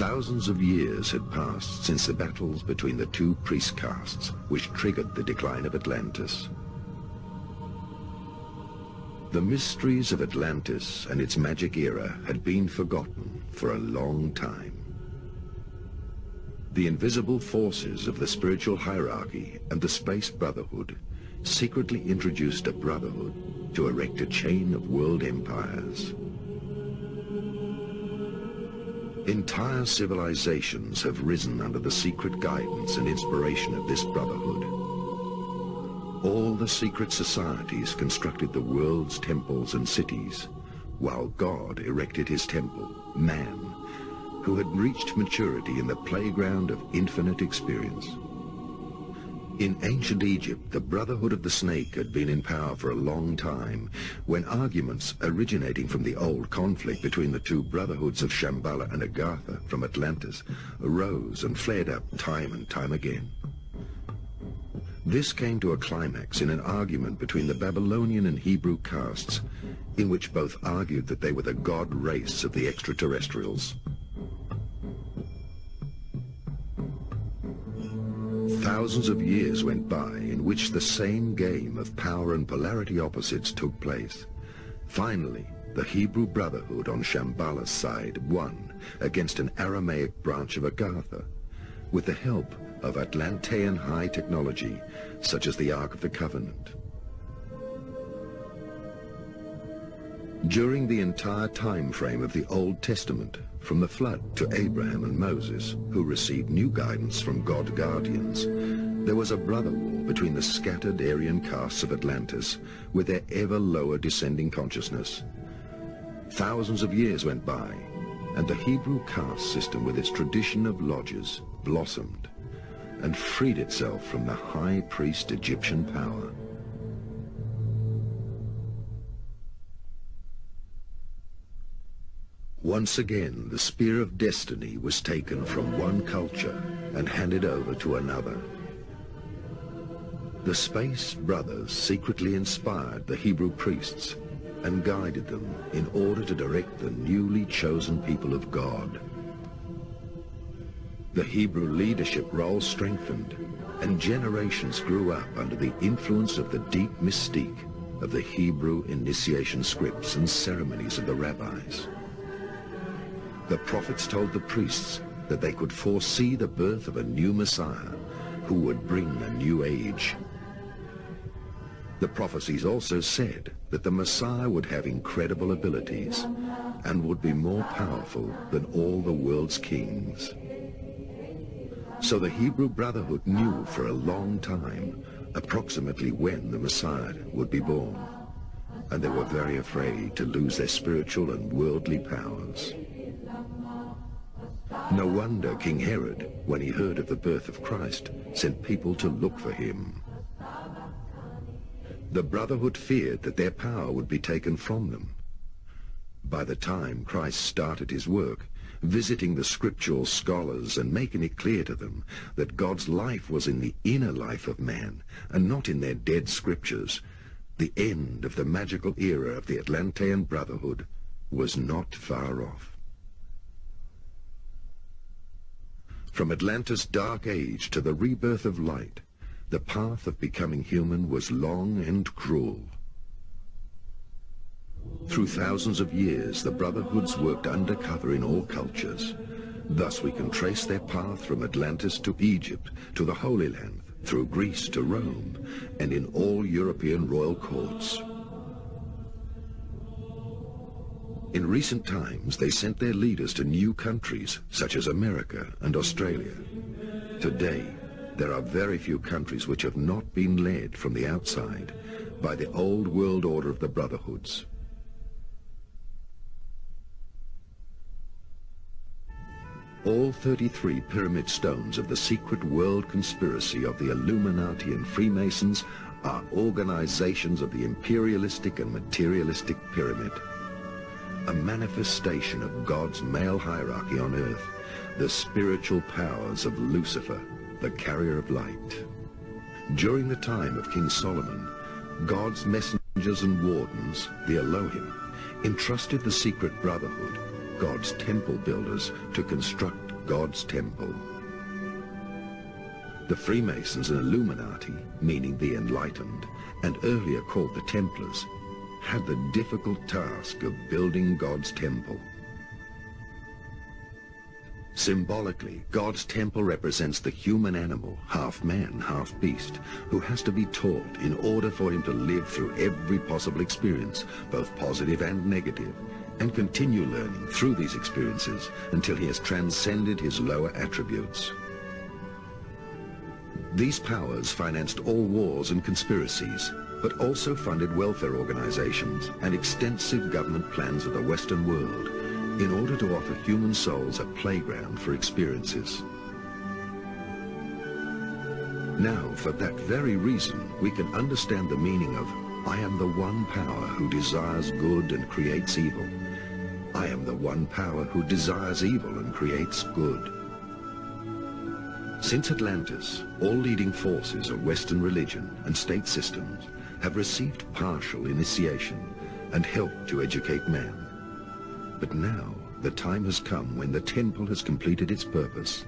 Thousands of years had passed since the battles between the two priest castes, which triggered the decline of Atlantis. The mysteries of Atlantis and its magic era had been forgotten for a long time. The invisible forces of the spiritual hierarchy and the Space Brotherhood secretly introduced a brotherhood to erect a chain of world empires. Entire civilizations have risen under the secret guidance and inspiration of this brotherhood. All the secret societies constructed the world's temples and cities, while God erected his temple, man, who had reached maturity in the playground of infinite experience. In ancient Egypt, the Brotherhood of the Snake had been in power for a long time, when arguments originating from the old conflict between the two brotherhoods of Shambhala and Agartha from Atlantis arose and flared up time and time again. This came to a climax in an argument between the Babylonian and Hebrew castes, in which both argued that they were the god race of the extraterrestrials. Thousands of years went by in which the same game of power and polarity opposites took place. Finally, the Hebrew Brotherhood on Shambhala's side won against an Aramaic branch of Agartha, with the help of Atlantean high technology, such as the Ark of the Covenant. During the entire time frame of the Old Testament, from the flood to Abraham and Moses, who received new guidance from God guardians, there was a brother war between the scattered Aryan castes of Atlantis with their ever lower descending consciousness. Thousands of years went by, and the Hebrew caste system with its tradition of lodges blossomed and freed itself from the high priest Egyptian power. Once again, the spear of destiny was taken from one culture and handed over to another. The Space Brothers secretly inspired the Hebrew priests and guided them in order to direct the newly chosen people of God. The Hebrew leadership role strengthened, and generations grew up under the influence of the deep mystique of the Hebrew initiation scripts and ceremonies of the rabbis. The prophets told the priests that they could foresee the birth of a new Messiah who would bring a new age. The prophecies also said that the Messiah would have incredible abilities and would be more powerful than all the world's kings. So the Hebrew Brotherhood knew for a long time approximately when the Messiah would be born, and they were very afraid to lose their spiritual and worldly powers. No wonder King Herod, when he heard of the birth of Christ, sent people to look for him. The Brotherhood feared that their power would be taken from them. By the time Christ started his work, visiting the scriptural scholars and making it clear to them that God's life was in the inner life of man and not in their dead scriptures, the end of the magical era of the Atlantean Brotherhood was not far off. From Atlantis' dark age to the rebirth of light, the path of becoming human was long and cruel. Through thousands of years, the Brotherhoods worked undercover in all cultures. Thus we can trace their path from Atlantis to Egypt, to the Holy Land, through Greece to Rome, and in all European royal courts. In recent times, they sent their leaders to new countries, such as America and Australia. Today, there are very few countries which have not been led from the outside by the old world order of the Brotherhoods. All 33 pyramid stones of the secret world conspiracy of the Illuminati and Freemasons are organizations of the imperialistic and materialistic pyramid, a manifestation of God's male hierarchy on earth, the spiritual powers of Lucifer, the carrier of light. During the time of King Solomon, God's messengers and wardens, the Elohim, entrusted the secret brotherhood, God's temple builders, to construct God's temple. The Freemasons and Illuminati, meaning the enlightened, and earlier called the Templars, had the difficult task of building God's temple. Symbolically, God's temple represents the human animal, half man, half beast, who has to be taught in order for him to live through every possible experience, both positive and negative, and continue learning through these experiences until he has transcended his lower attributes. These powers financed all wars and conspiracies, but also funded welfare organizations and extensive government plans of the Western world in order to offer human souls a playground for experiences. Now, for that very reason, we can understand the meaning of, I am the one power who desires good and creates evil. I am the one power who desires evil and creates good. Since Atlantis, all leading forces of Western religion and state systems have received partial initiation and helped to educate man. But now the time has come when the temple has completed its purpose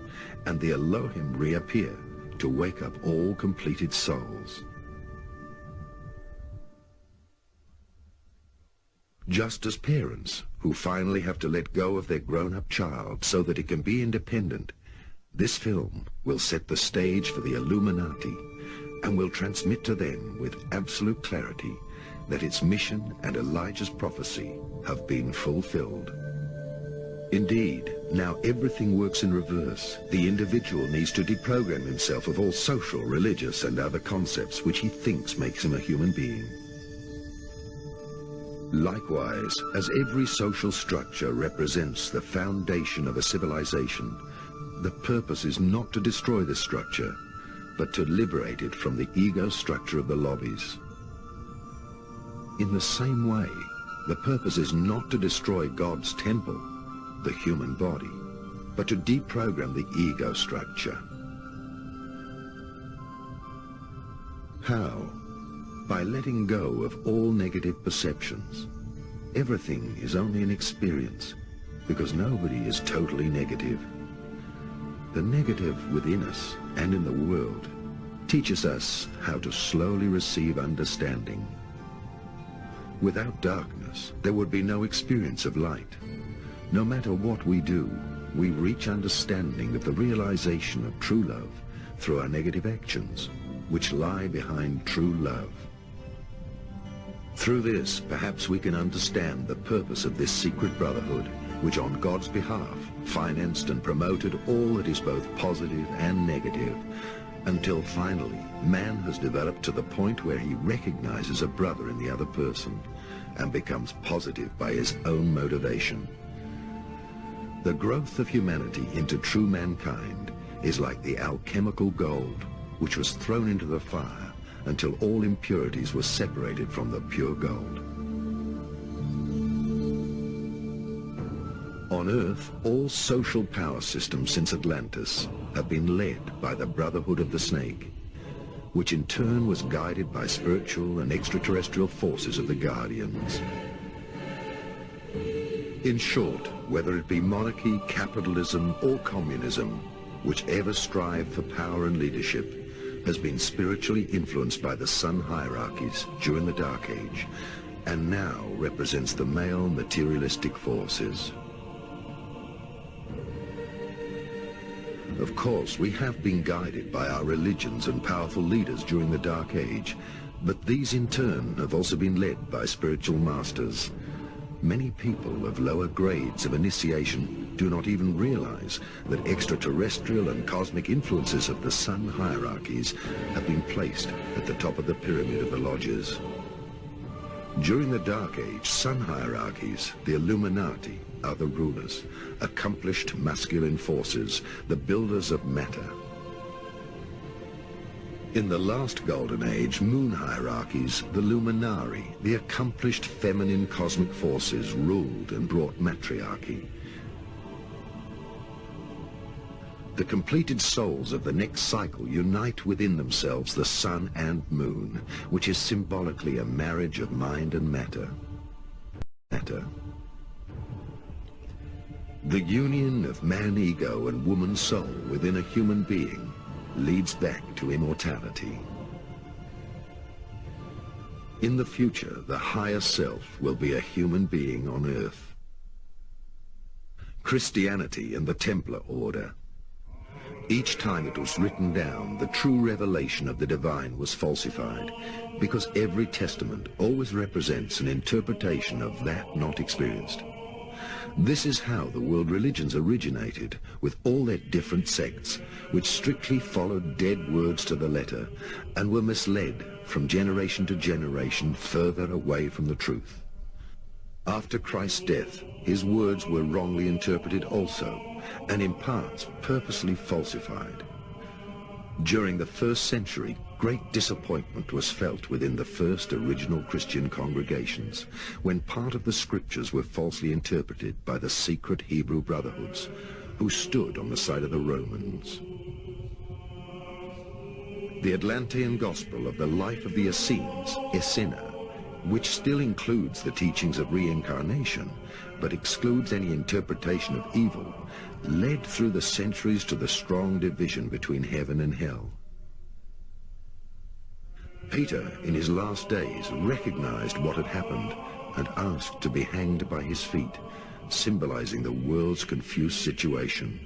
and the Elohim reappear to wake up all completed souls. Just as parents, who finally have to let go of their grown-up child so that it can be independent, this film will set the stage for the Illuminati and will transmit to them with absolute clarity that its mission and Elijah's prophecy have been fulfilled. Indeed, now everything works in reverse. The individual needs to deprogram himself of all social, religious, and other concepts which he thinks makes him a human being. Likewise, as every social structure represents the foundation of a civilization, the purpose is not to destroy this structure, but to liberate it from the ego structure of the lobbies. In the same way, the purpose is not to destroy God's temple, the human body, but to deprogram the ego structure. How? By letting go of all negative perceptions. Everything is only an experience, because nobody is totally negative. The negative within us and in the world teaches us how to slowly receive understanding. Without darkness, there would be no experience of light. No matter what we do, we reach understanding of the realization of true love through our negative actions, which lie behind true love. Through this, perhaps we can understand the purpose of this secret brotherhood, which on God's behalf financed and promoted all that is both positive and negative, until finally man has developed to the point where he recognizes a brother in the other person and becomes positive by his own motivation. The growth of humanity into true mankind is like the alchemical gold, which was thrown into the fire until all impurities were separated from the pure gold. On Earth, all social power systems since Atlantis have been led by the Brotherhood of the Snake, which in turn was guided by spiritual and extraterrestrial forces of the Guardians. In short, whether it be monarchy, capitalism, or communism, whichever strive for power and leadership has been spiritually influenced by the sun hierarchies during the Dark Age, and now represents the male materialistic forces. Of course, we have been guided by our religions and powerful leaders during the Dark Age, but these in turn have also been led by spiritual masters. Many people of lower grades of initiation do not even realize that extraterrestrial and cosmic influences of the sun hierarchies have been placed at the top of the pyramid of the lodges. During the Dark Age, sun hierarchies, the Illuminati, are the rulers, accomplished masculine forces, the builders of matter. In the last Golden Age, moon hierarchies, the Luminari, the accomplished feminine cosmic forces, ruled and brought matriarchy. The completed souls of the next cycle unite within themselves the sun and moon, which is symbolically a marriage of mind and matter. The union of man ego and woman soul within a human being leads back to immortality. In the future, the higher self will be a human being on Earth. Christianity and the Templar Order. Each time it was written down, the true revelation of the divine was falsified, because every testament always represents an interpretation of that not experienced. This is how the world religions originated, with all their different sects, which strictly followed dead words to the letter, and were misled from generation to generation further away from the truth. After Christ's death, his words were wrongly interpreted also, and in parts purposely falsified. During the first century, great disappointment was felt within the first original Christian congregations, when part of the scriptures were falsely interpreted by the secret Hebrew brotherhoods, who stood on the side of the Romans. The Atlantean gospel of the life of the Essenes, Essena, which still includes the teachings of reincarnation, but excludes any interpretation of evil, led through the centuries to the strong division between heaven and hell. Peter, in his last days, recognized what had happened and asked to be hanged by his feet, symbolizing the world's confused situation.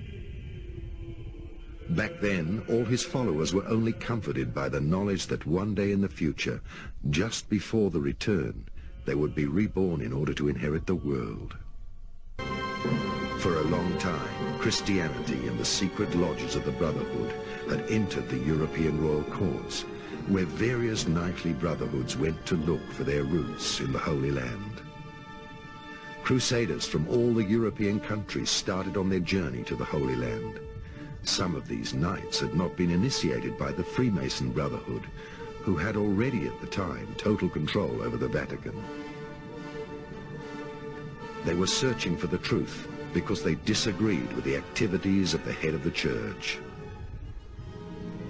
Back then, all his followers were only comforted by the knowledge that one day in the future, just before the return, they would be reborn in order to inherit the world. For a long time, Christianity and the secret lodges of the Brotherhood had entered the European royal courts, where various knightly brotherhoods went to look for their roots in the Holy Land. Crusaders from all the European countries started on their journey to the Holy Land. Some of these knights had not been initiated by the Freemason Brotherhood, who had already at the time total control over the Vatican. They were searching for the truth because they disagreed with the activities of the head of the church.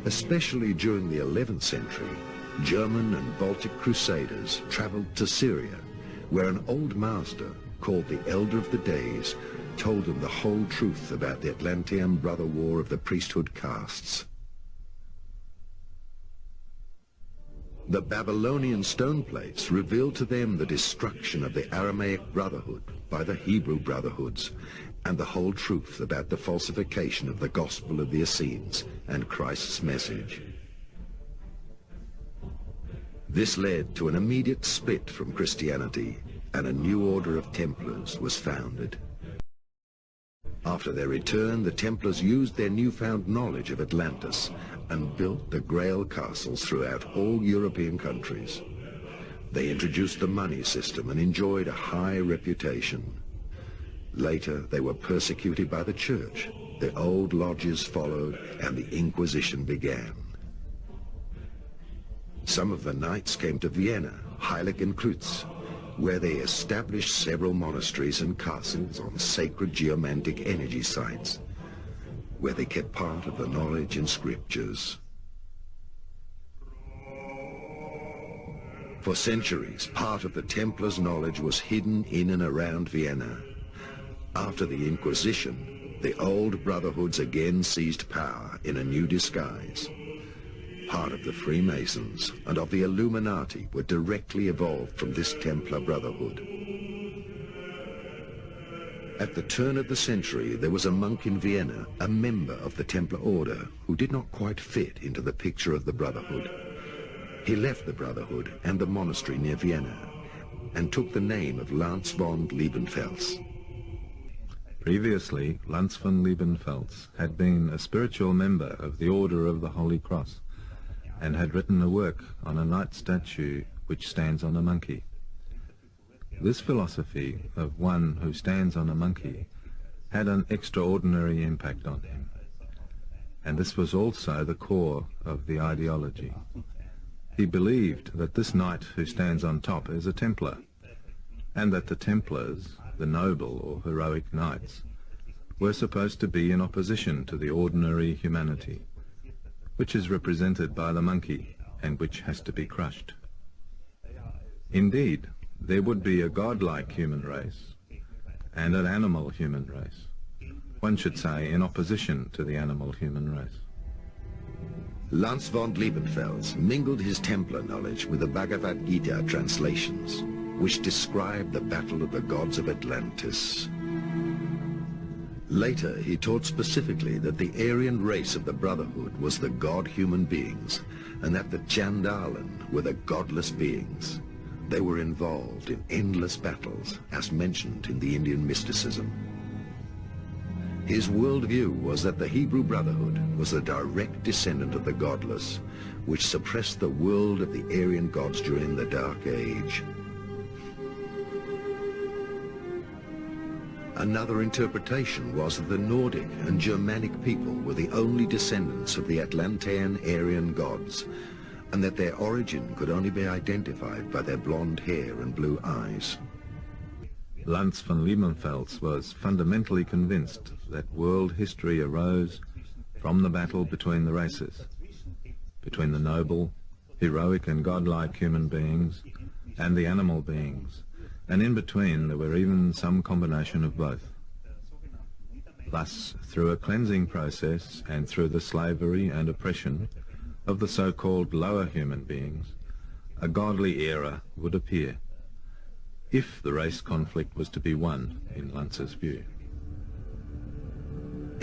Especially during the 11th century, German and Baltic crusaders traveled to Syria, where an old master called the Elder of the Days told them the whole truth about the Atlantean brother war of the priesthood castes. The Babylonian stone plates revealed to them the destruction of the Aramaic Brotherhood by the Hebrew Brotherhoods, and the whole truth about the falsification of the gospel of the Essenes and Christ's message. This led to an immediate split from Christianity, and a new order of Templars was founded. After their return, the Templars used their newfound knowledge of Atlantis and built the Grail castles throughout all European countries. They introduced the money system and enjoyed a high reputation. Later, they were persecuted by the church. The old lodges followed, and the Inquisition began. Some of the knights came to Vienna, Heilig and Kreuz, where they established several monasteries and castles on sacred geomantic energy sites, where they kept part of the knowledge in scriptures. For centuries, part of the Templars' knowledge was hidden in and around Vienna. After the Inquisition, the old brotherhoods again seized power in a new disguise. Part of the Freemasons and of the Illuminati were directly evolved from this Templar Brotherhood. At the turn of the century, there was a monk in Vienna, a member of the Templar Order, who did not quite fit into the picture of the Brotherhood. He left the Brotherhood and the monastery near Vienna, and took the name of Lance von Liebenfels. Previously, Lance von Liebenfels had been a spiritual member of the Order of the Holy Cross, and had written a work on a knight statue which stands on a monkey. This philosophy of one who stands on a monkey had an extraordinary impact on him, and this was also the core of the ideology. He believed that this knight who stands on top is a Templar, and that the Templars, the noble or heroic knights, were supposed to be in opposition to the ordinary humanity, which is represented by the monkey and which has to be crushed. Indeed, there would be a godlike human race and an animal human race, one should say in opposition to the animal-human race. Lanz von Liebenfels mingled his Templar knowledge with the Bhagavad Gita translations, which describe the battle of the gods of Atlantis. Later, he taught specifically that the Aryan race of the Brotherhood was the god-human beings, and that the Chandalan were the godless beings. They were involved in endless battles, as mentioned in the Indian mysticism. His worldview was that the Hebrew Brotherhood was the direct descendant of the godless, which suppressed the world of the Aryan gods during the Dark Age. Another interpretation was that the Nordic and Germanic people were the only descendants of the Atlantean Aryan gods, and that their origin could only be identified by their blonde hair and blue eyes. Lanz von Liebenfels was fundamentally convinced that world history arose from the battle between the races, between the noble, heroic and godlike human beings and the animal beings, and in between there were even some combination of both. Thus, through a cleansing process and through the slavery and oppression of the so-called lower human beings, a godly era would appear, if the race conflict was to be won, in Lanz's view.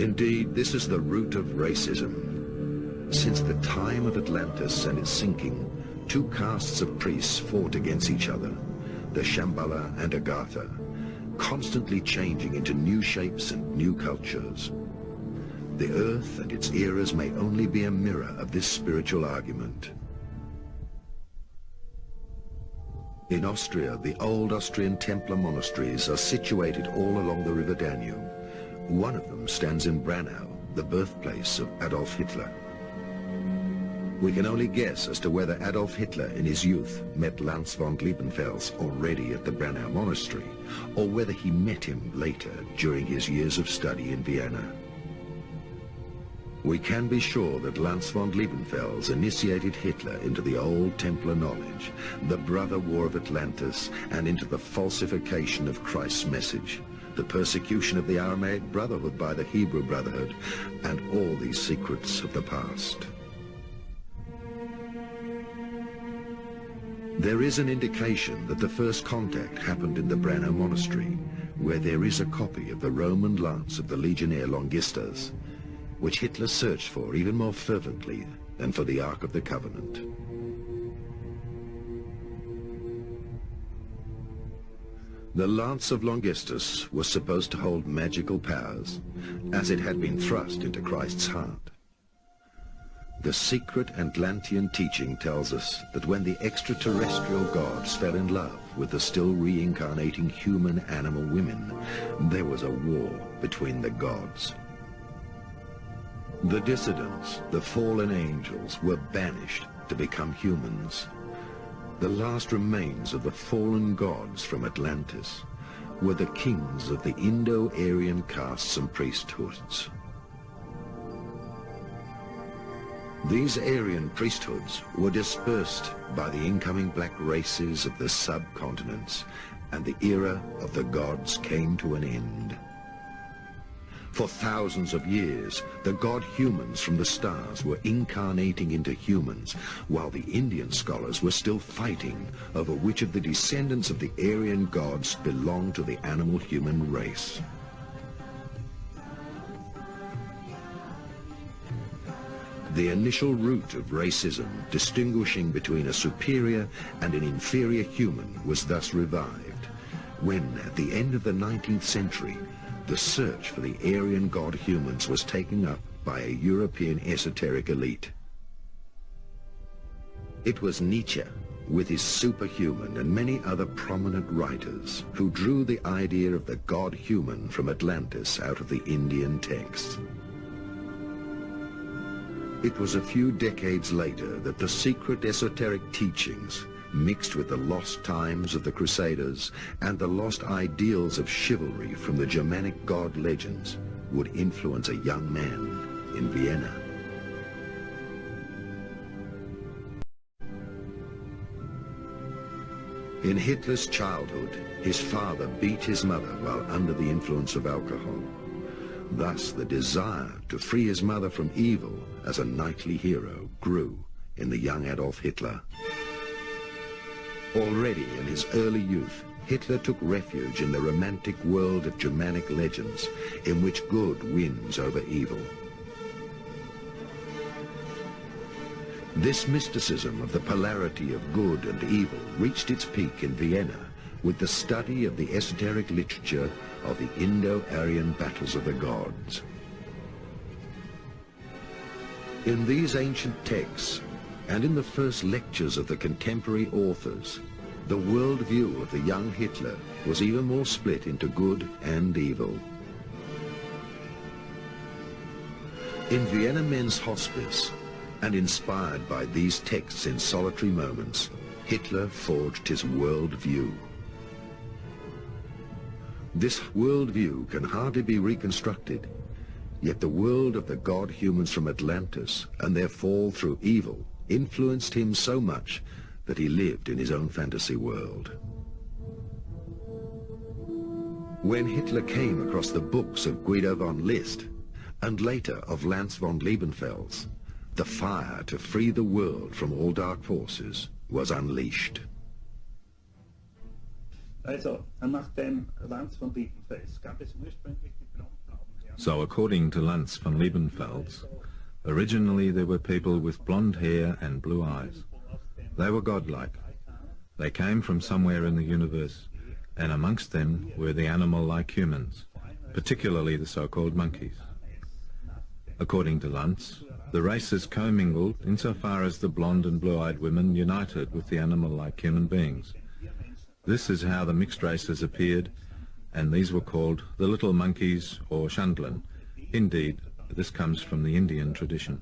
Indeed, this is the root of racism. Since the time of Atlantis and its sinking, two castes of priests fought against each other, the Shambhala and Agartha, constantly changing into new shapes and new cultures. The earth and its eras may only be a mirror of this spiritual argument. In Austria, the old Austrian Templar monasteries are situated all along the river Danube. One of them stands in Branau, the birthplace of Adolf Hitler. We can only guess as to whether Adolf Hitler in his youth met Lanz von Liebenfels already at the Branau monastery, or whether he met him later during his years of study in Vienna. We can be sure that Lanz von Liebenfels initiated Hitler into the old Templar knowledge, the brother war of Atlantis, and into the falsification of Christ's message, the persecution of the Aramaic Brotherhood by the Hebrew Brotherhood, and all these secrets of the past. There is an indication that the first contact happened in the Branau monastery, where there is a copy of the Roman lance of the legionnaire Longistas, which Hitler searched for even more fervently than for the Ark of the Covenant. The lance of Longistus was supposed to hold magical powers, as it had been thrust into Christ's heart. The secret Atlantean teaching tells us that when the extraterrestrial gods fell in love with the still reincarnating human animal women, there was a war between the gods. The dissidents, the fallen angels, were banished to become humans. The last remains of the fallen gods from Atlantis were the kings of the Indo-Aryan castes and priesthoods. These Aryan priesthoods were dispersed by the incoming black races of the subcontinents, and the era of the gods came to an end. For thousands of years, the god-humans from the stars were incarnating into humans, while the Indian scholars were still fighting over which of the descendants of the Aryan gods belonged to the animal-human race. The initial root of racism, distinguishing between a superior and an inferior human, was thus revived, when, at the end of the 19th century, the search for the Aryan god-humans was taken up by a European esoteric elite. It was Nietzsche, with his superhuman and many other prominent writers, who drew the idea of the god-human from Atlantis out of the Indian texts. It was a few decades later that the secret esoteric teachings, mixed with the lost times of the Crusaders and the lost ideals of chivalry from the Germanic god legends, would influence a young man in Vienna. In Hitler's childhood, his father beat his mother while under the influence of alcohol. Thus the desire to free his mother from evil as a knightly hero grew in the young Adolf Hitler. Already in his early youth, Hitler took refuge in the romantic world of Germanic legends in which good wins over evil. This mysticism of the polarity of good and evil reached its peak in Vienna with the study of the esoteric literature of the Indo-Aryan battles of the gods. In these ancient texts, and in the first lectures of the contemporary authors, the worldview of the young Hitler was even more split into good and evil. In Vienna Men's Hospice, and inspired by these texts in solitary moments, Hitler forged his worldview. This worldview can hardly be reconstructed, yet the world of the god humans from Atlantis and their fall through evil influenced him so much that he lived in his own fantasy world. When Hitler came across the books of Guido von List, and later of Lance von Liebenfels, the fire to free the world from all dark forces was unleashed. So according to Lance von Liebenfels, originally there were people with blonde hair and blue eyes. They were godlike. They came from somewhere in the universe, and amongst them were the animal-like humans, particularly the so-called monkeys. According to Lance, the races commingled insofar as the blonde and blue-eyed women united with the animal-like human beings. This is how the mixed races appeared, and these were called the little monkeys or Chandlan. Indeed, this comes from the Indian tradition.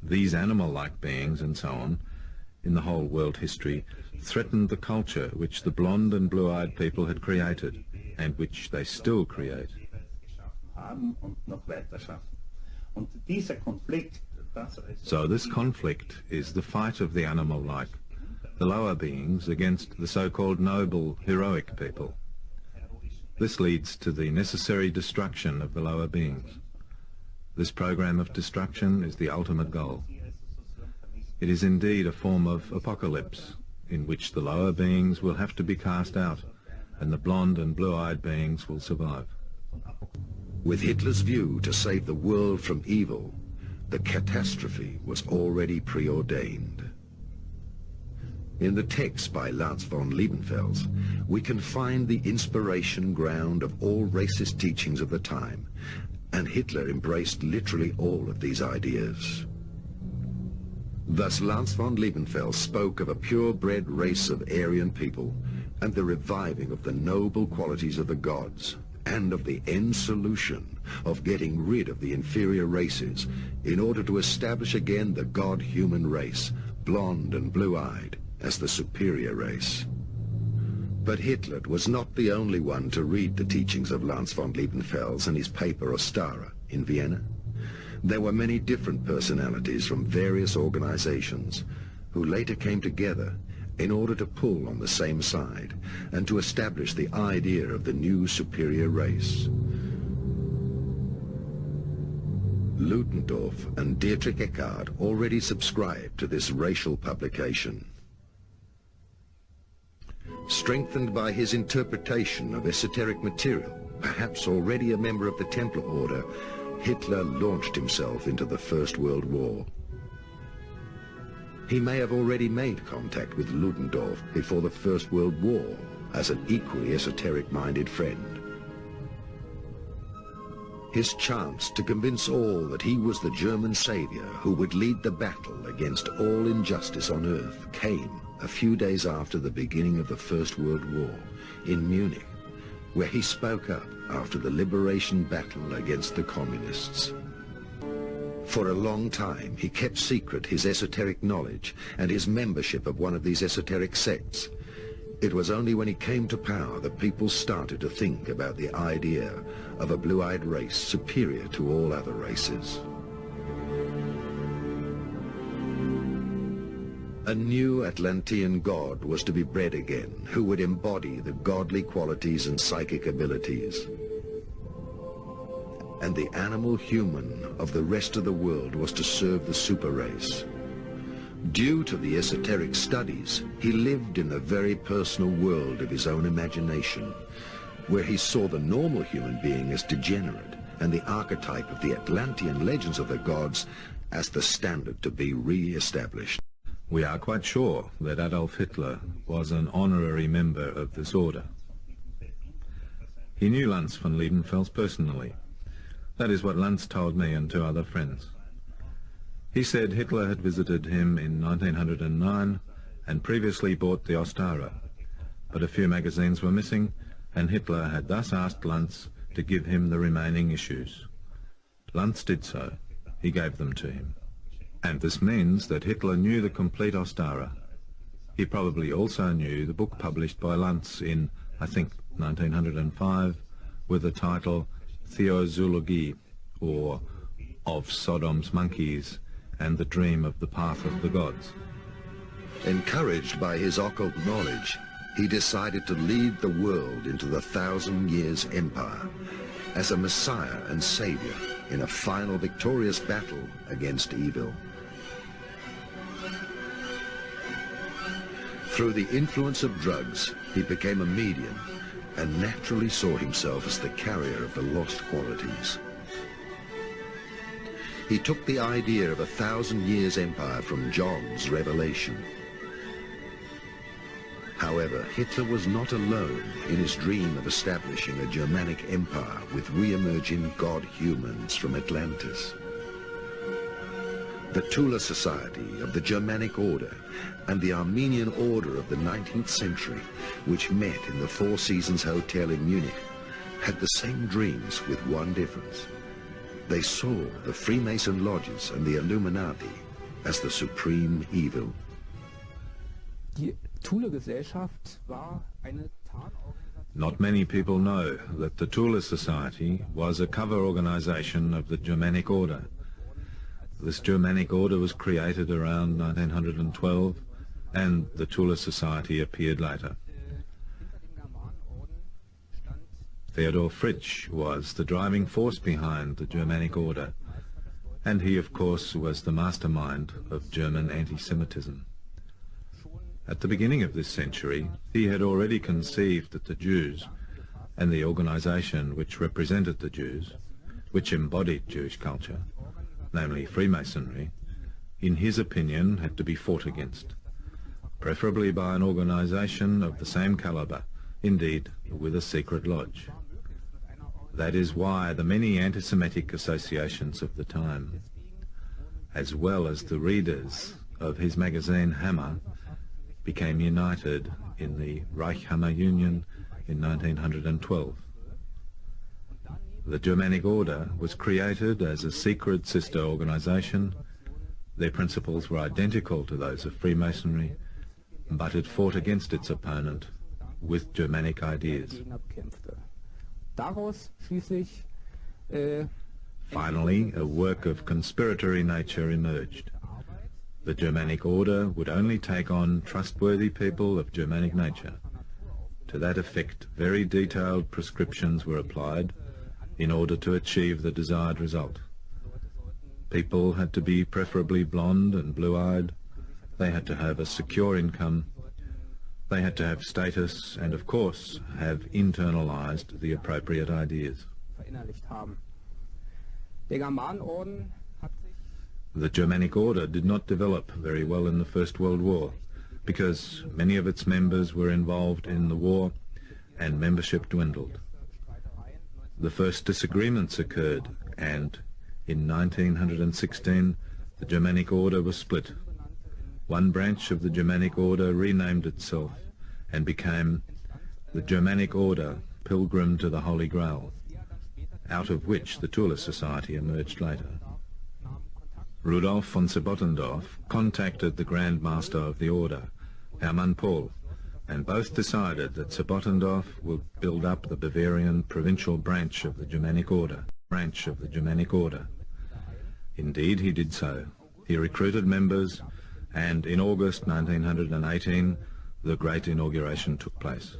These animal-like beings and so on, in the whole world history, threatened the culture which the blonde and blue-eyed people had created, and which they still create. So this conflict is the fight of the animal-like, the lower beings against the so-called noble, heroic people. This leads to the necessary destruction of the lower beings. This program of destruction is the ultimate goal. It is indeed a form of apocalypse, in which the lower beings will have to be cast out, and the blonde and blue-eyed beings will survive. With Hitler's view to save the world from evil, the catastrophe was already preordained. In the text by Lance von Liebenfels, we can find the inspiration ground of all racist teachings of the time, and Hitler embraced literally all of these ideas. Thus Lance von Liebenfels spoke of a purebred race of Aryan people and the reviving of the noble qualities of the gods, and of the end solution of getting rid of the inferior races in order to establish again the god-human race, blonde and blue-eyed, as the superior race. But Hitler was not the only one to read the teachings of Lance von Liebenfels and his paper Ostara in Vienna. There were many different personalities from various organizations who later came together in order to pull on the same side and to establish the idea of the new superior race. Ludendorff and Dietrich Eckart already subscribed to this racial publication. Strengthened by his interpretation of esoteric material, perhaps already a member of the Templar Order, Hitler launched himself into the First World War. He may have already made contact with Ludendorff before the First World War as an equally esoteric-minded friend. His chance to convince all that he was the German savior who would lead the battle against all injustice on earth came a few days after the beginning of the First World War in Munich, where he spoke up after the liberation battle against the communists. For a long time, he kept secret his esoteric knowledge and his membership of one of these esoteric sects. It was only when he came to power that people started to think about the idea of a blue-eyed race superior to all other races. A new Atlantean god was to be bred again, who would embody the godly qualities and psychic abilities. And the animal human of the rest of the world was to serve the super race. Due to the esoteric studies, he lived in the very personal world of his own imagination, where he saw the normal human being as degenerate and the archetype of the Atlantean legends of the gods as the standard to be re-established. We are quite sure that Adolf Hitler was an honorary member of this order. He knew Lanz von Liebenfels personally. That is what Lanz told me and two other friends. He said Hitler had visited him in 1909 and previously bought the Ostara, but a few magazines were missing, and Hitler had thus asked Lanz to give him the remaining issues. Lanz did so. He gave them to him. And this means that Hitler knew the complete Ostara. He probably also knew the book published by Lanz in, I think, 1905, with the title Theozoologie, or Of Sodom's Monkeys and the Dream of the Path of the Gods. Encouraged by his occult knowledge, he decided to lead the world into the 1,000 Years Empire as a messiah and savior in a final victorious battle against evil. Through the influence of drugs, he became a medium and naturally saw himself as the carrier of the lost qualities. He took the idea of a 1,000 Years Empire from John's Revelation. However, Hitler was not alone in his dream of establishing a Germanic empire with re-emerging god-humans from Atlantis. The Thule Society of the Germanic Order and the Armenian Order of the 19th century, which met in the Four Seasons Hotel in Munich, had the same dreams with one difference. They saw the Freemason lodges and the Illuminati as the supreme evil. Not many people know that the Thule Society was a cover organization of the Germanic Order. This Germanic Order was created around 1912, and the Thule Society appeared later. Theodor Fritsch was the driving force behind the Germanic Order, and he, of course, was the mastermind of German anti-Semitism. At the beginning of this century, he had already conceived that the Jews, and the organization which represented the Jews, which embodied Jewish culture, namely Freemasonry, in his opinion had to be fought against, preferably by an organization of the same caliber, indeed with a secret lodge. That is why the many anti-Semitic associations of the time, as well as the readers of his magazine Hammer, became united in the Reichshammer Union in 1912. The Germanic Order was created as a secret sister organization. Their principles were identical to those of Freemasonry, but it fought against its opponent with Germanic ideas. Finally, a work of conspiratory nature emerged. The Germanic Order would only take on trustworthy people of Germanic nature. To that effect, very detailed prescriptions were applied in order to achieve the desired result. People had to be preferably blonde and blue-eyed. They had to have a secure income. They had to have status and, of course, have internalized the appropriate ideas. The Germanic Order did not develop very well in the First World War because many of its members were involved in the war and membership dwindled. The first disagreements occurred, and in 1916 the Germanic Order was split. One branch of the Germanic Order renamed itself and became the Germanic Order Pilgrim to the Holy Grail, out of which the Thule Society emerged later. Rudolf von Sebottendorf contacted the Grand Master of the Order, Hermann Paul, and both decided that Sebottendorf would build up the Bavarian provincial branch of the Germanic Order. Indeed, he did so. He recruited members and in August 1918 the great inauguration took place.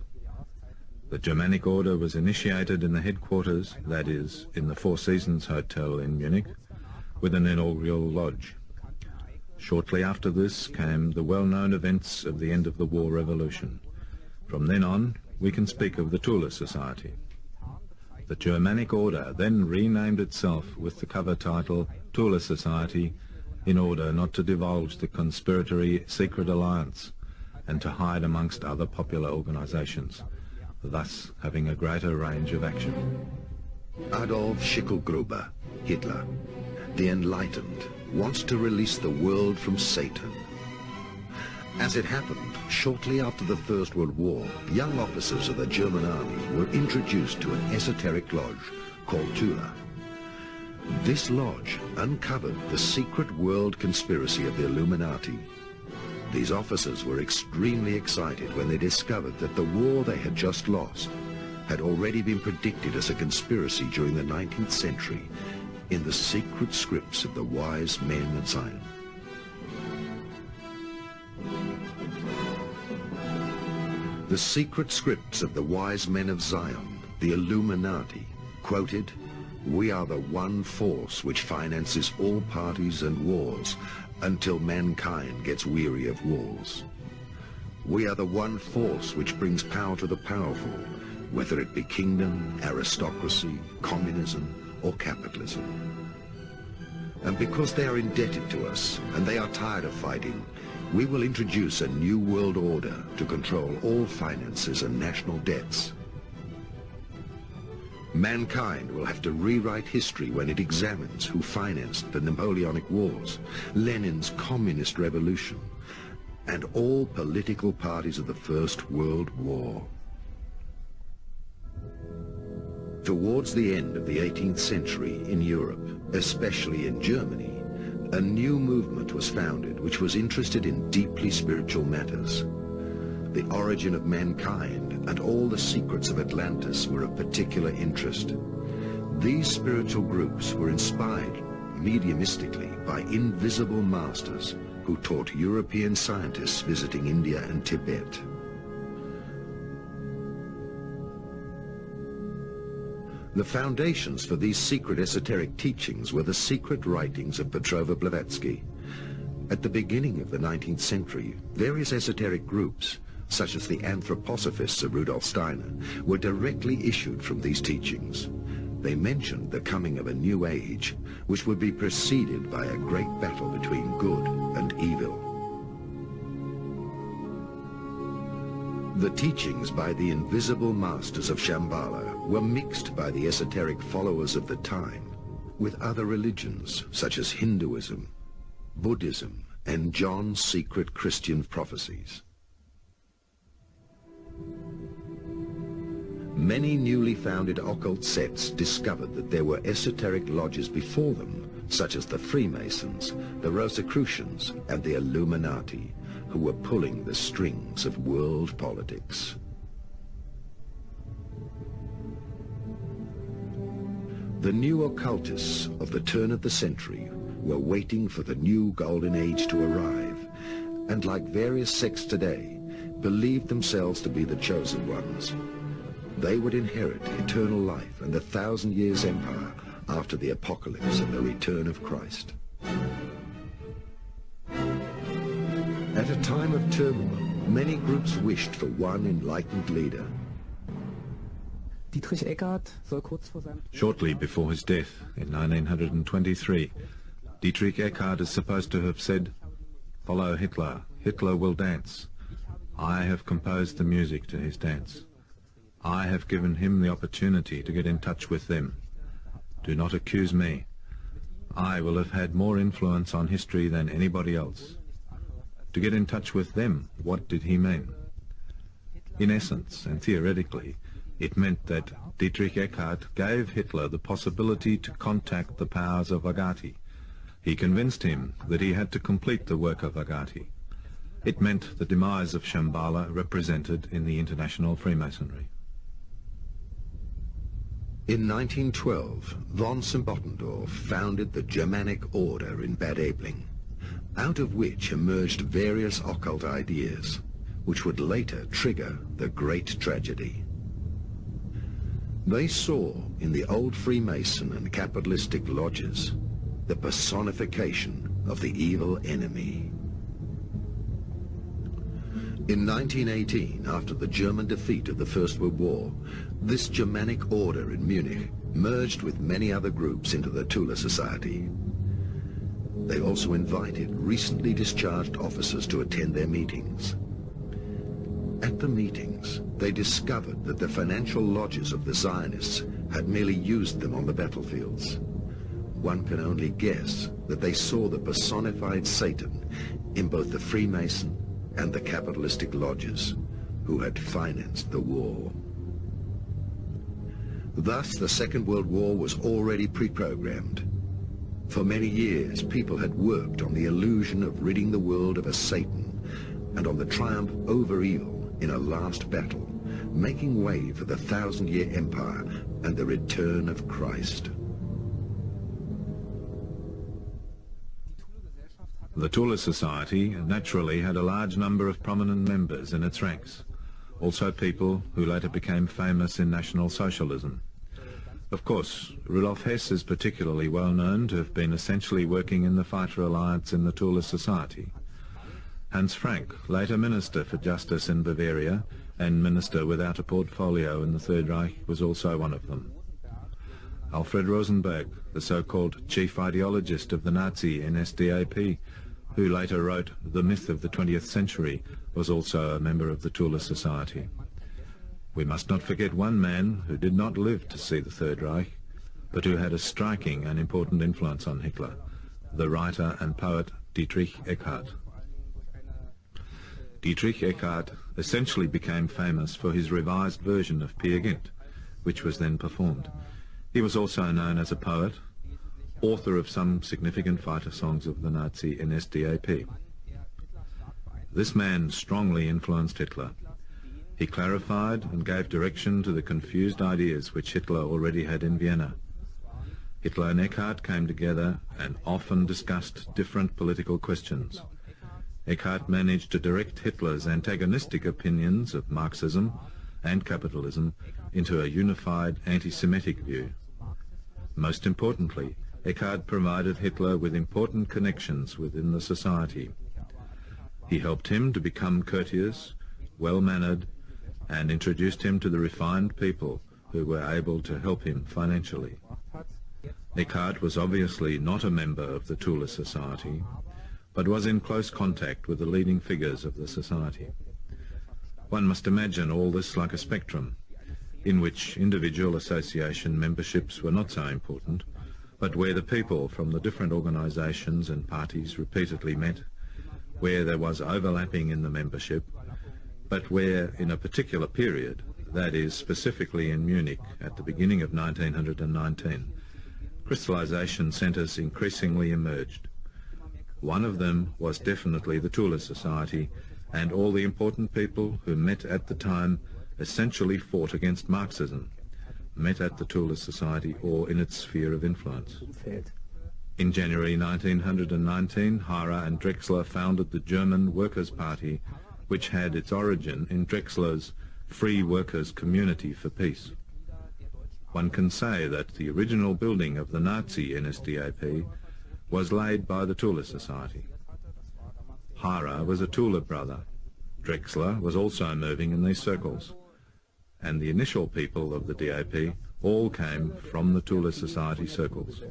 The Germanic Order was initiated in the headquarters, that is, in the Four Seasons Hotel in Munich, with an inaugural lodge. Shortly after this came the well-known events of the end of the War Revolution. From then on, we can speak of the Thule Society. The Germanic Order then renamed itself with the cover title Thule Society in order not to divulge the conspiratory secret alliance and to hide amongst other popular organizations, thus having a greater range of action. Adolf Schicklgruber, Hitler, the Enlightened, wants to release the world from Satan. As it happened, shortly after the First World War, young officers of the German army were introduced to an esoteric lodge called Thule. This lodge uncovered the secret world conspiracy of the Illuminati. These officers were extremely excited when they discovered that the war they had just lost had already been predicted as a conspiracy during the 19th century in the secret scripts of the wise men of Zion. The secret scripts of the wise men of Zion, the Illuminati, quoted, "We are the one force which finances all parties and wars until mankind gets weary of wars. We are the one force which brings power to the powerful, whether it be kingdom, aristocracy, communism, or capitalism. And because they are indebted to us, and they are tired of fighting, we will introduce a new world order to control all finances and national debts. Mankind will have to rewrite history when it examines who financed the Napoleonic Wars, Lenin's Communist Revolution, and all political parties of the First World War." Towards the end of the 18th century in Europe, especially in Germany, a new movement was founded which was interested in deeply spiritual matters. The origin of mankind and all the secrets of Atlantis were of particular interest. These spiritual groups were inspired mediumistically by invisible masters who taught European scientists visiting India and Tibet. The foundations for these secret esoteric teachings were the secret writings of Petrova Blavatsky. At the beginning of the 19th century, various esoteric groups, such as the anthroposophists of Rudolf Steiner, were directly issued from these teachings. They mentioned the coming of a new age, which would be preceded by a great battle between good and evil. The teachings by the invisible masters of Shambhala were mixed by the esoteric followers of the time with other religions such as Hinduism, Buddhism, and John's secret Christian prophecies. Many newly founded occult sects discovered that there were esoteric lodges before them, such as the Freemasons, the Rosicrucians, and the Illuminati, who were pulling the strings of world politics. The new occultists of the turn of the century were waiting for the new golden age to arrive, and like various sects today, believed themselves to be the chosen ones. They would inherit eternal life and the 1,000 years empire after the apocalypse and the return of Christ. At a time of turmoil, many groups wished for one enlightened leader. Shortly before his death in 1923, Dietrich Eckart is supposed to have said, "Follow Hitler, Hitler will dance. I have composed the music to his dance. I have given him the opportunity to get in touch with them. Do not accuse me. I will have had more influence on history than anybody else." To get in touch with them, what did he mean? In essence, and theoretically, it meant that Dietrich Eckart gave Hitler the possibility to contact the powers of Agati. He convinced him that he had to complete the work of Agati. It meant the demise of Shambhala represented in the international Freemasonry. In 1912, von Sempotendorf founded the Germanic Order in Bad Aibling. out of which emerged various occult ideas, which would later trigger the Great Tragedy. They saw in the old Freemason and capitalistic lodges the personification of the evil enemy. In 1918, after the German defeat of the First World War, this Germanic order in Munich merged with many other groups into the Thule Society. They also invited recently discharged officers to attend their meetings. At the meetings, they discovered that the financial lodges of the Zionists had merely used them on the battlefields. One can only guess that they saw the personified Satan in both the Freemason and the capitalistic lodges who had financed the war. Thus, the Second World War was already pre-programmed. For many years, people had worked on the illusion of ridding the world of a Satan and on the triumph over evil in a last battle, making way for the 1,000-year empire and the return of Christ. The Thule Society naturally had a large number of prominent members in its ranks, also people who later became famous in National Socialism. Of course, Rudolf Hess is particularly well known to have been essentially working in the Fighter Alliance in the Thule Society. Hans Frank, later Minister for Justice in Bavaria and Minister without a portfolio in the Third Reich, was also one of them. Alfred Rosenberg, the so-called chief ideologist of the Nazi NSDAP, who later wrote The Myth of the 20th Century, was also a member of the Thule Society. We must not forget one man who did not live to see the Third Reich, but who had a striking and important influence on Hitler, the writer and poet Dietrich Eckart. Dietrich Eckart essentially became famous for his revised version of Peer Gynt, which was then performed. He was also known as a poet, author of some significant fighter songs of the Nazi NSDAP. This man strongly influenced Hitler. He clarified and gave direction to the confused ideas which Hitler already had in Vienna. Hitler and Eckart came together and often discussed different political questions. Eckart managed to direct Hitler's antagonistic opinions of Marxism and capitalism into a unified anti-Semitic view. Most importantly, Eckart provided Hitler with important connections within the society. He helped him to become courteous, well-mannered, and introduced him to the refined people who were able to help him financially. Eckart was obviously not a member of the Thule Society, but was in close contact with the leading figures of the society. One must imagine all this like a spectrum, in which individual association memberships were not so important, but where the people from the different organizations and parties repeatedly met, where there was overlapping in the membership, but where in a particular period, that is specifically in Munich at the beginning of 1919, crystallization centers increasingly emerged. One of them was definitely the Thule Society, and all the important people who met at the time essentially fought against Marxism, met at the Thule Society or in its sphere of influence. In January 1919, Harrer and Drexler founded the German Workers' Party, which had its origin in Drexler's Free Workers' Community for Peace. One can say that the original building of the Nazi NSDAP was laid by the Thule Society. Harrer was a Thule brother. Drexler was also moving in these circles. And the initial people of the DAP all came from the Thule Society circles.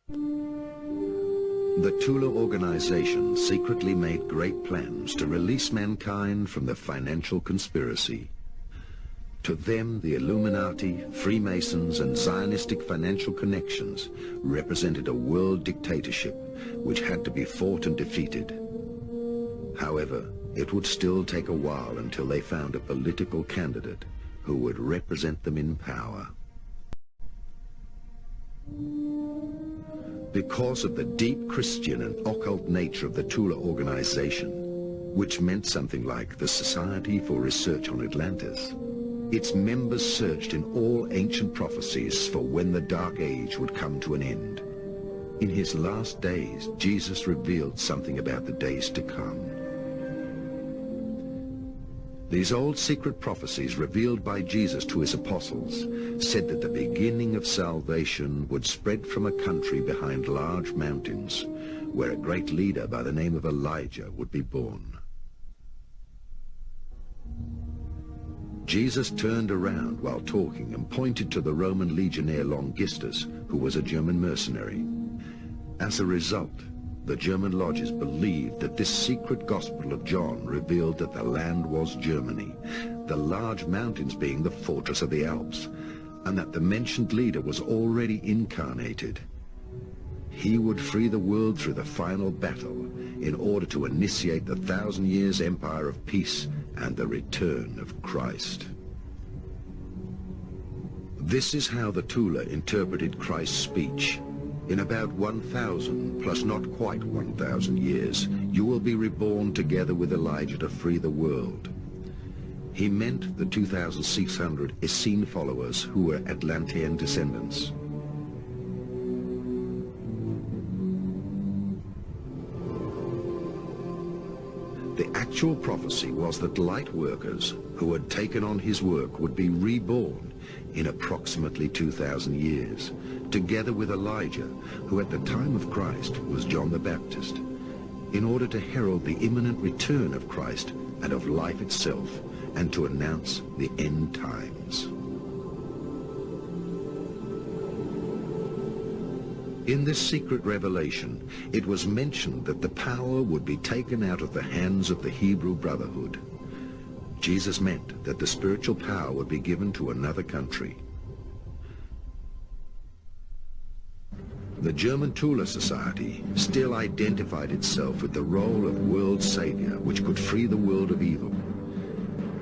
The Thule organization secretly made great plans to release mankind from the financial conspiracy. To them, the Illuminati, Freemasons, and Zionistic financial connections represented a world dictatorship which had to be fought and defeated. However, it would still take a while until they found a political candidate who would represent them in power. Because of the deep Christian and occult nature of the Thule organization, which meant something like the Society for Research on Atlantis, its members searched in all ancient prophecies for when the Dark Age would come to an end. In his last days, Jesus revealed something about the days to come. These old secret prophecies revealed by Jesus to his apostles said that the beginning of salvation would spread from a country behind large mountains, where a great leader by the name of Elijah would be born. Jesus turned around while talking and pointed to the Roman legionnaire Longistus, who was a German mercenary. As a result, the German lodges believed that this secret gospel of John revealed that the land was Germany, the large mountains being the fortress of the Alps, and that the mentioned leader was already incarnated. He would free the world through the final battle in order to initiate the 1,000 years empire of peace and the return of Christ. This is how the Thule interpreted Christ's speech. In about 1,000, plus not quite 1,000 years, you will be reborn together with Elijah to free the world. He meant the 2,600 Essene followers who were Atlantean descendants. The actual prophecy was that light workers who had taken on his work would be reborn in approximately 2,000 years, together with Elijah, who at the time of Christ was John the Baptist, in order to herald the imminent return of Christ and of life itself, and to announce the end times. In this secret revelation, it was mentioned that the power would be taken out of the hands of the Hebrew Brotherhood. Jesus meant that the spiritual power would be given to another country. The German Thule Society still identified itself with the role of world savior, which could free the world of evil.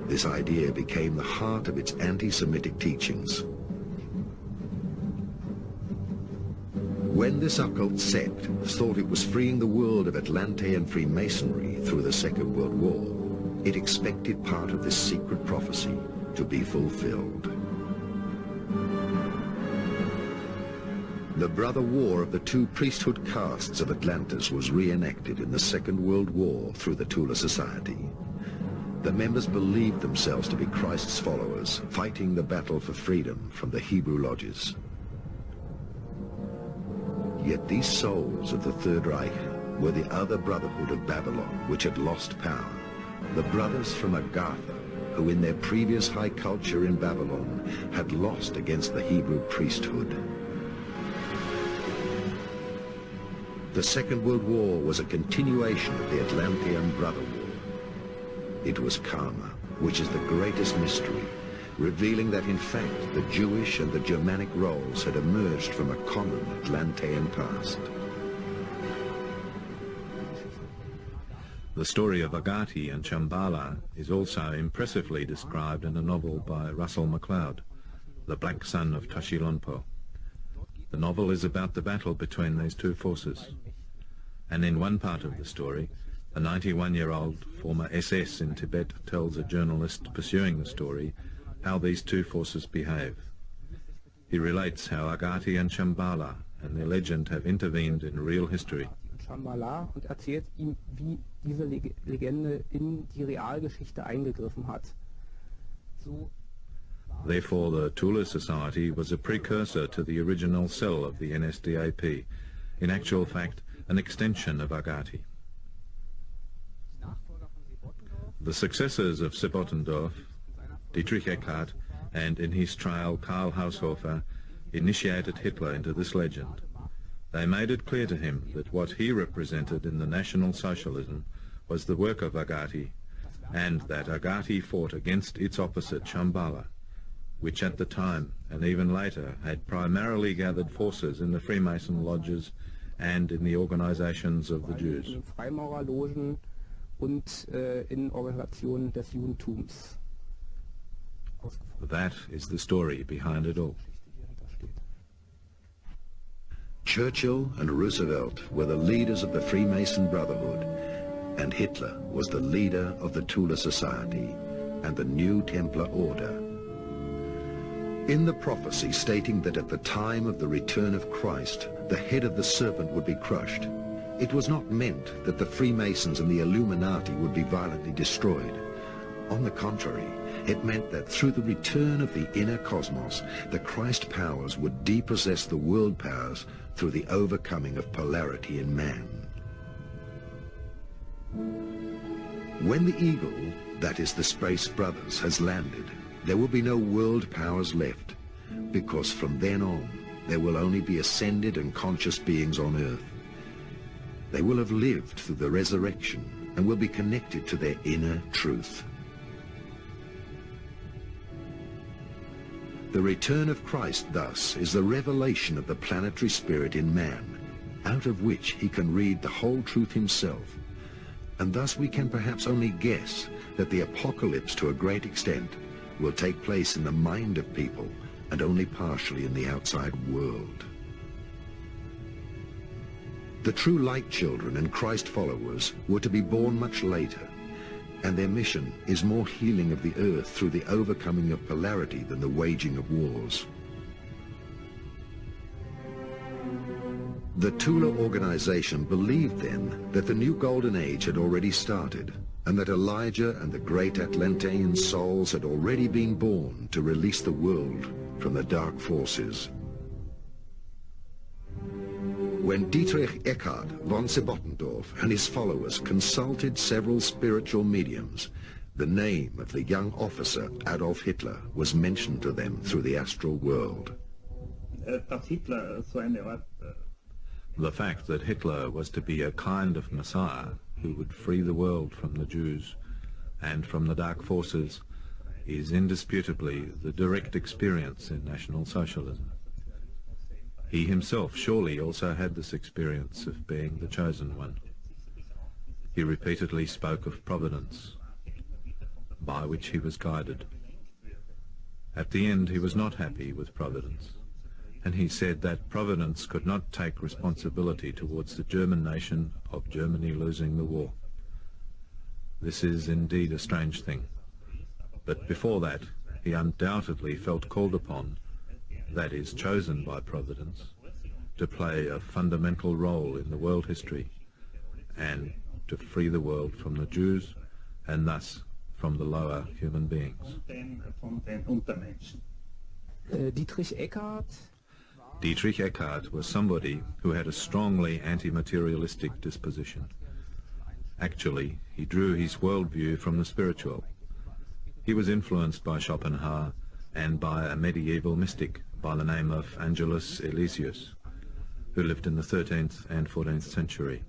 This idea became the heart of its anti-Semitic teachings. When this occult sect thought it was freeing the world of Atlantean Freemasonry through the Second World War, it expected part of this secret prophecy to be fulfilled. The brother war of the two priesthood castes of Atlantis was reenacted in the Second World War through the Thule Society. The members believed themselves to be Christ's followers, fighting the battle for freedom from the Hebrew lodges. Yet these souls of the Third Reich were the other brotherhood of Babylon, which had lost power. The brothers from Agatha, who in their previous high culture in Babylon had lost against the Hebrew priesthood. The Second World War was a continuation of the Atlantean Brother War. It was karma, which is the greatest mystery, revealing that in fact the Jewish and the Germanic roles had emerged from a common Atlantean past. The story of Agati and Shambhala is also impressively described in a novel by Russell McLeod, The Black Sun of Tashilonpo. The novel is about the battle between these two forces, and in one part of the story, a 91-year-old former SS in Tibet tells a journalist pursuing the story how these two forces behave. He relates how Agati and Shambhala and their legend have intervened in real history. Shambhala und erzählt ihm, wie diese Legende in die Realgeschichte eingegriffen hat. Therefore, the Thule Society was a precursor to the original cell of the NSDAP, in actual fact, an extension of Agati. The successors of Sebottendorf, Dietrich Eckart, and in his trial Karl Haushofer, initiated Hitler into this legend. They made it clear to him that what he represented in the National Socialism was the work of Agati, and that Agati fought against its opposite Shambhala, which at the time, and even later, had primarily gathered forces in the Freemason lodges and in the organizations of the Jews. In Freimaurerlogen und in Organisationen des Judentums. That is the story behind it all. Churchill and Roosevelt were the leaders of the Freemason Brotherhood, and Hitler was the leader of the Thule Society and the New Templar Order. In the prophecy stating that at the time of the return of Christ, the head of the serpent would be crushed, it was not meant that the Freemasons and the Illuminati would be violently destroyed. On the contrary, it meant that through the return of the inner cosmos, the Christ powers would depossess the world powers through the overcoming of polarity in man. When the Eagle, that is the Space Brothers, has landed, there will be no world powers left, because from then on, there will only be ascended and conscious beings on Earth. They will have lived through the resurrection and will be connected to their inner truth. The return of Christ, thus, is the revelation of the planetary spirit in man, out of which he can read the whole truth himself. And thus we can perhaps only guess that the apocalypse, to a great extent, will take place in the mind of people and only partially in the outside world. The true light children and Christ followers were to be born much later, and their mission is more healing of the earth through the overcoming of polarity than the waging of wars. The Thule organization believed then that the new golden age had already started, and that Elijah and the great Atlantean souls had already been born to release the world from the dark forces. When Dietrich Eckart von Sebottendorf and his followers consulted several spiritual mediums, the name of the young officer Adolf Hitler was mentioned to them through the astral world. The fact that Hitler was to be a kind of Messiah who would free the world from the Jews and from the dark forces is indisputably the direct experience in National Socialism. He himself surely also had this experience of being the chosen one. He repeatedly spoke of providence, by which he was guided. At the end, he was not happy with providence, and he said that providence could not take responsibility towards the German nation of Germany losing the war. This is indeed a strange thing, but before that, he undoubtedly felt called upon, that is, chosen by providence, to play a fundamental role in the world history and to free the world from the Jews and thus from the lower human beings. Dietrich Eckart was somebody who had a strongly anti-materialistic disposition. Actually, he drew his worldview from the spiritual. He was influenced by Schopenhauer and by a medieval mystic by the name of Angelus Elysius, who lived in the 13th and 14th century.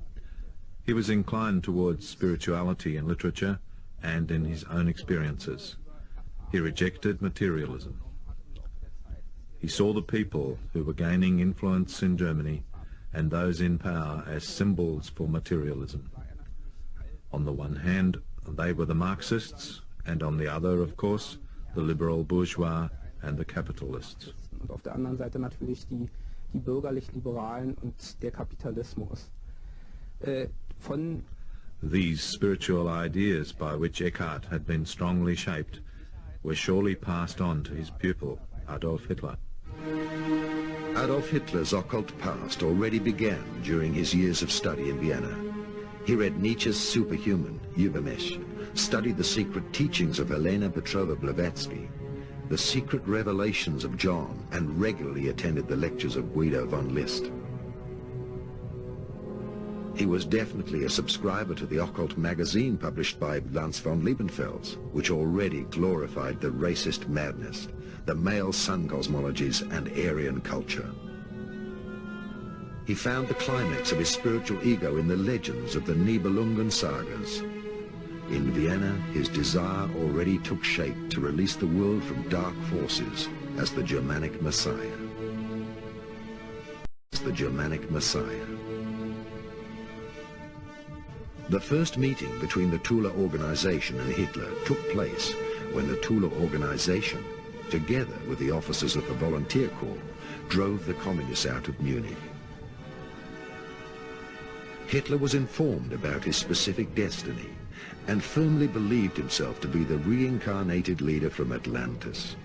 He was inclined towards spirituality in literature and in his own experiences. He rejected materialism. He saw the people who were gaining influence in Germany and those in power as symbols for materialism. On the one hand, they were the Marxists, and on the other, of course, the liberal bourgeois and the capitalists. Und auf der anderen Seite natürlich die bürgerlich-liberalen und der Kapitalismus. These spiritual ideas by which Eckart had been strongly shaped were surely passed on to his pupil, Adolf Hitler. Adolf Hitler's occult past already began during his years of study in Vienna. He read Nietzsche's Superhuman, Übermensch, studied the secret teachings of Helena Petrova Blavatsky, the secret revelations of John, and regularly attended the lectures of Guido von List. He was definitely a subscriber to the occult magazine published by Lanz von Liebenfels, which already glorified the racist madness, the male sun cosmologies, and Aryan culture. He found the climax of his spiritual ego in the legends of the Nibelungen sagas. In Vienna, his desire already took shape to release the world from dark forces as the Germanic Messiah. The Germanic Messiah. The first meeting between the Thule organization and Hitler took place when the Thule organization, together with the officers of the Volunteer Corps, drove the communists out of Munich. Hitler was informed about his specific destiny and firmly believed himself to be the reincarnated leader from Atlantis.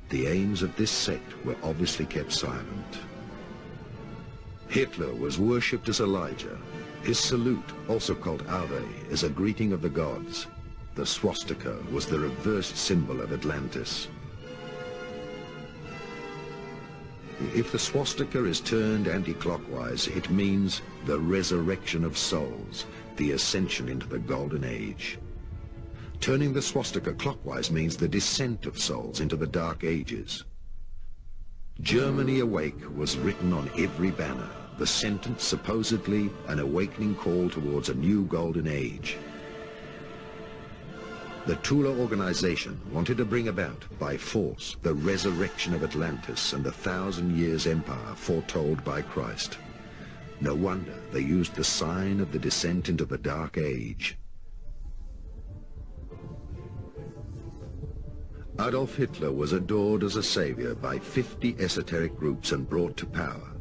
the aims of this sect were obviously kept silent. Hitler was worshipped as Elijah. His salute, also called Ave, is a greeting of the gods. The swastika was the reversed symbol of Atlantis. If the swastika is turned anti-clockwise, it means the resurrection of souls, the ascension into the Golden Age. Turning the swastika clockwise means the descent of souls into the Dark Ages. Germany Awake was written on every banner, the sentence supposedly an awakening call towards a new Golden Age. The Thule organization wanted to bring about, by force, the resurrection of Atlantis and the 1,000 years empire foretold by Christ. No wonder they used the sign of the descent into the Dark Age. Adolf Hitler was adored as a savior by 50 esoteric groups and brought to power.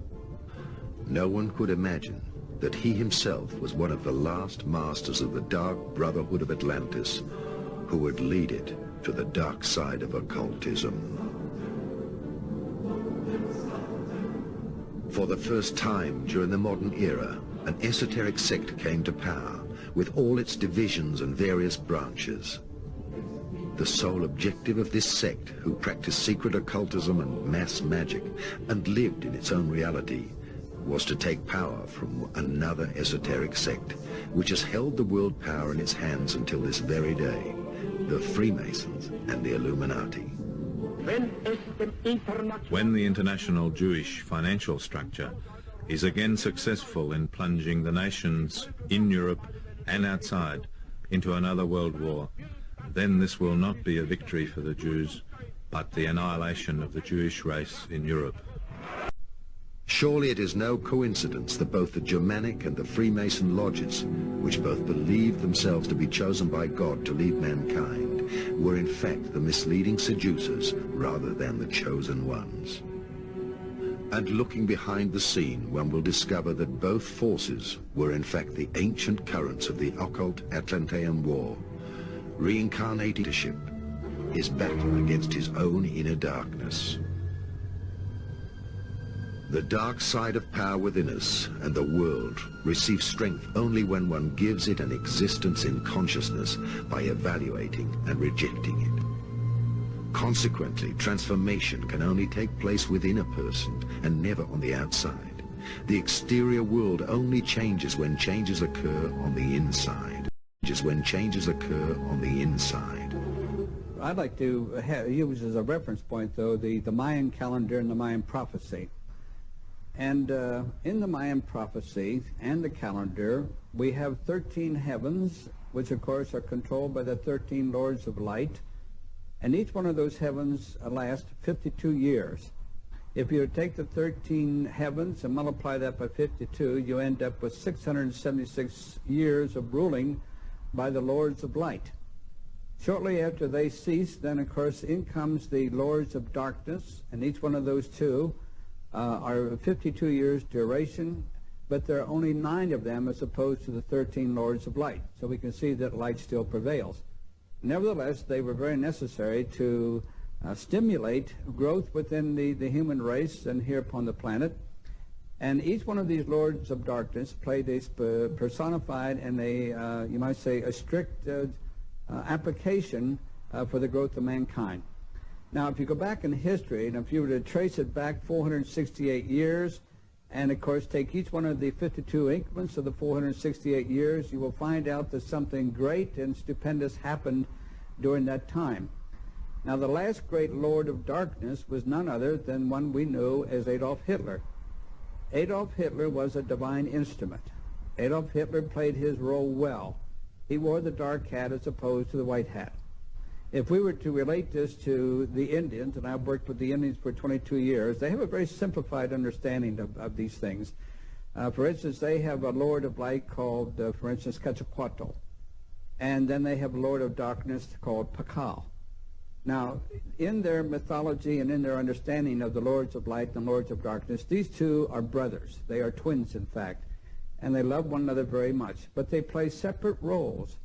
No one could imagine that he himself was one of the last masters of the Dark Brotherhood of Atlantis, who would lead it to the dark side of occultism. For the first time during the modern era, an esoteric sect came to power, with all its divisions and various branches. The sole objective of this sect, who practiced secret occultism and mass magic, and lived in its own reality, was to take power from another esoteric sect, which has held the world power in its hands until this very day, the Freemasons and the Illuminati. When the international Jewish financial structure is again successful in plunging the nations in Europe and outside into another world war, then this will not be a victory for the Jews, but the annihilation of the Jewish race in Europe. Surely it is no coincidence that both the Germanic and the Freemason lodges, which both believed themselves to be chosen by God to lead mankind, were in fact the misleading seducers rather than the chosen ones. And looking behind the scene, one will discover that both forces were in fact the ancient currents of the occult Atlantean war, reincarnated leadership, his battle against his own inner darkness. The dark side of power within us and the world receives strength only when one gives it an existence in consciousness by evaluating and rejecting it. Consequently, transformation can only take place within a person and never on the outside. The exterior world only changes when changes occur on the inside. When changes occur on the inside. I'd like to use as a reference point, though, the Mayan calendar and the Mayan prophecy. And in the Mayan prophecy and the calendar, we have 13 heavens, which of course are controlled by the 13 lords of light. And each one of those heavens lasts 52 years. If you take the 13 heavens and multiply that by 52, you end up with 676 years of ruling by the lords of light. Shortly after they cease, then of course in comes the lords of darkness, and each one of those two are 52 years duration, but there are only 9 of them as opposed to the 13 lords of light. So we can see that light still prevails. Nevertheless, they were very necessary to stimulate growth within the human race and here upon the planet. And each one of these lords of darkness played a personified and a, you might say, a strict application for the growth of mankind. Now, if you go back in history, and if you were to trace it back 468 years, and of course take each one of the 52 increments of the 468 years, you will find out that something great and stupendous happened during that time. Now, the last great Lord of Darkness was none other than one we knew as Adolf Hitler. Adolf Hitler was a divine instrument. Adolf Hitler played his role well. He wore the dark hat as opposed to the white hat. If we were to relate this to the Indians, and I've worked with the Indians for 22 years, they have a very simplified understanding of these things. For instance, they have a Lord of Light called, for instance, Quetzalcoatl. And then they have a Lord of Darkness called Pakal. Now, in their mythology and in their understanding of the Lords of Light and Lords of Darkness, these two are brothers. They are twins, in fact. And they love one another very much. But they play separate roles.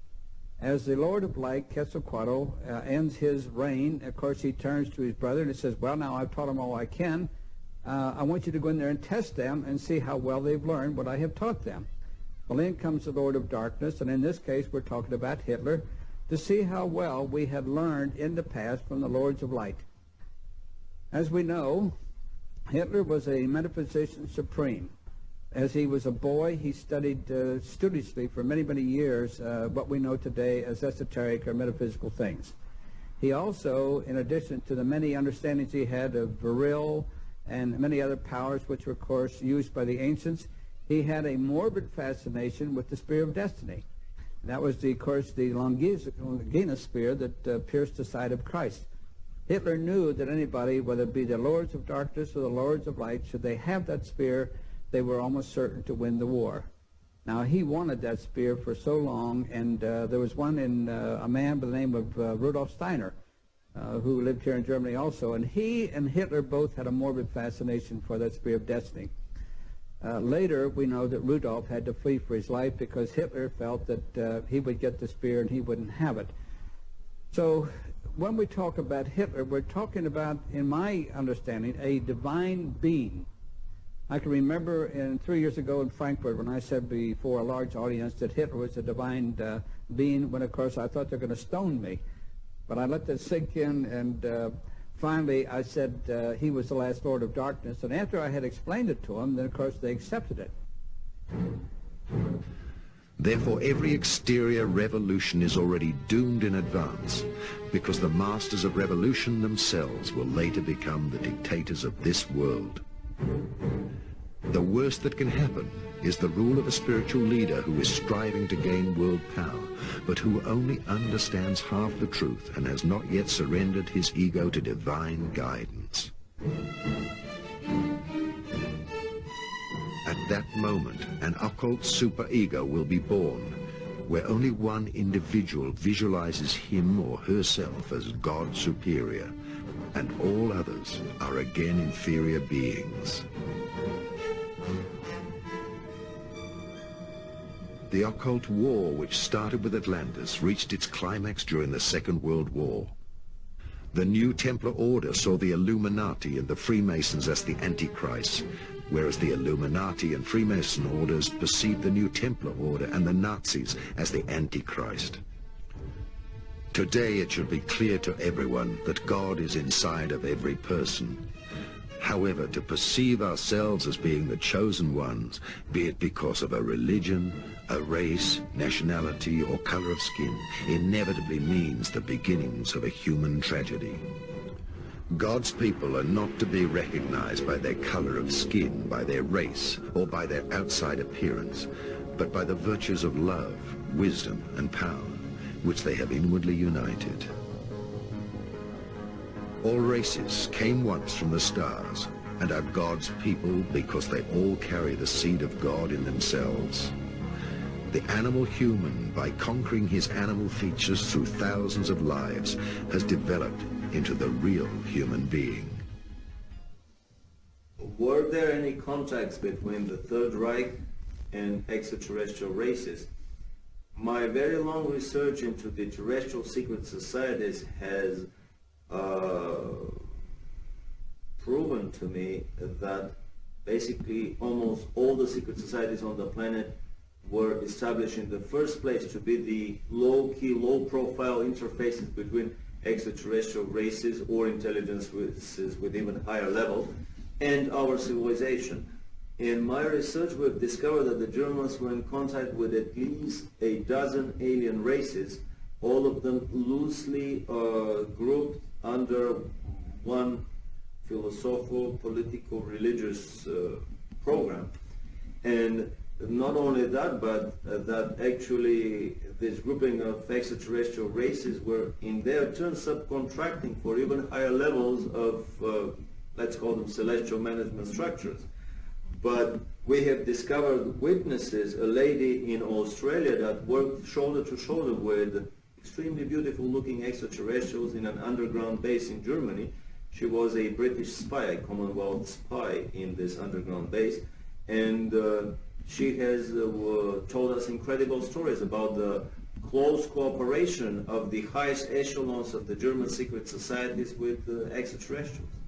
As the Lord of Light, Quetzalcoatl, ends his reign, of course, he turns to his brother and he says, well, now I've taught them all I can. I want you to go in there and test them and see how well they've learned what I have taught them. Well, then comes the Lord of Darkness, and in this case, we're talking about Hitler, to see how well we had learned in the past from the Lords of Light. As we know, Hitler was a metaphysician supreme. As he was a boy, he studied studiously for many, many years what we know today as esoteric or metaphysical things. He also, in addition to the many understandings he had of Viril and many other powers which were, of course, used by the ancients, he had a morbid fascination with the spear of destiny. That was, of course, the Longinus spear that pierced the side of Christ. Hitler knew that anybody, whether it be the Lords of Darkness or the Lords of Light, should they have that spear, they were almost certain to win the war. Now, he wanted that spear for so long, and there was one in a man by the name of Rudolf Steiner, who lived here in Germany also, and he and Hitler both had a morbid fascination for that spear of destiny. Later, we know that Rudolf had to flee for his life because Hitler felt that he would get the spear and he wouldn't have it. So when we talk about Hitler, we're talking about, in my understanding, a divine being. I can remember 3 years ago in Frankfurt when I said before a large audience that Hitler was a divine being, when of course I thought they were going to stone me. But I let that sink in, and finally I said he was the last Lord of Darkness. And after I had explained it to them, then of course they accepted it. Therefore, every exterior revolution is already doomed in advance, because the masters of revolution themselves will later become the dictators of this world. The worst that can happen is the rule of a spiritual leader who is striving to gain world power, but who only understands half the truth and has not yet surrendered his ego to divine guidance. At that moment, an occult superego will be born, where only one individual visualizes him or herself as God superior, and all others are again inferior beings. The occult war, which started with Atlantis, reached its climax during the Second World War. The New Templar Order saw the Illuminati and the Freemasons as the Antichrist, whereas the Illuminati and Freemason orders perceived the New Templar Order and the Nazis as the Antichrist. Today it should be clear to everyone that God is inside of every person. However, to perceive ourselves as being the chosen ones, be it because of a religion, a race, nationality, or color of skin, inevitably means the beginnings of a human tragedy. God's people are not to be recognized by their color of skin, by their race, or by their outside appearance, but by the virtues of love, wisdom, and power, which they have inwardly united. All races came once from the stars and are God's people because they all carry the seed of God in themselves. The animal human, by conquering his animal features through thousands of lives, has developed into the real human being. Were there any contacts between the Third Reich and extraterrestrial races? My very long research into the terrestrial secret societies has proven to me that basically almost all the secret societies on the planet were established in the first place to be the low-key, low-profile interfaces between extraterrestrial races or intelligence races with even higher level and our civilization. In my research, we've discovered that the Germans were in contact with at least a dozen alien races, all of them loosely grouped under one philosophical, religious program. And not only that, but that actually this grouping of extraterrestrial races were in their turn subcontracting for even higher levels of, let's call them celestial management structures. But we have discovered witnesses, a lady in Australia that worked shoulder to shoulder with extremely beautiful looking extraterrestrials in an underground base in Germany. She was a British spy, a Commonwealth spy in this underground base, and she has told us incredible stories about the close cooperation of the highest echelons of the German secret societies with extraterrestrials.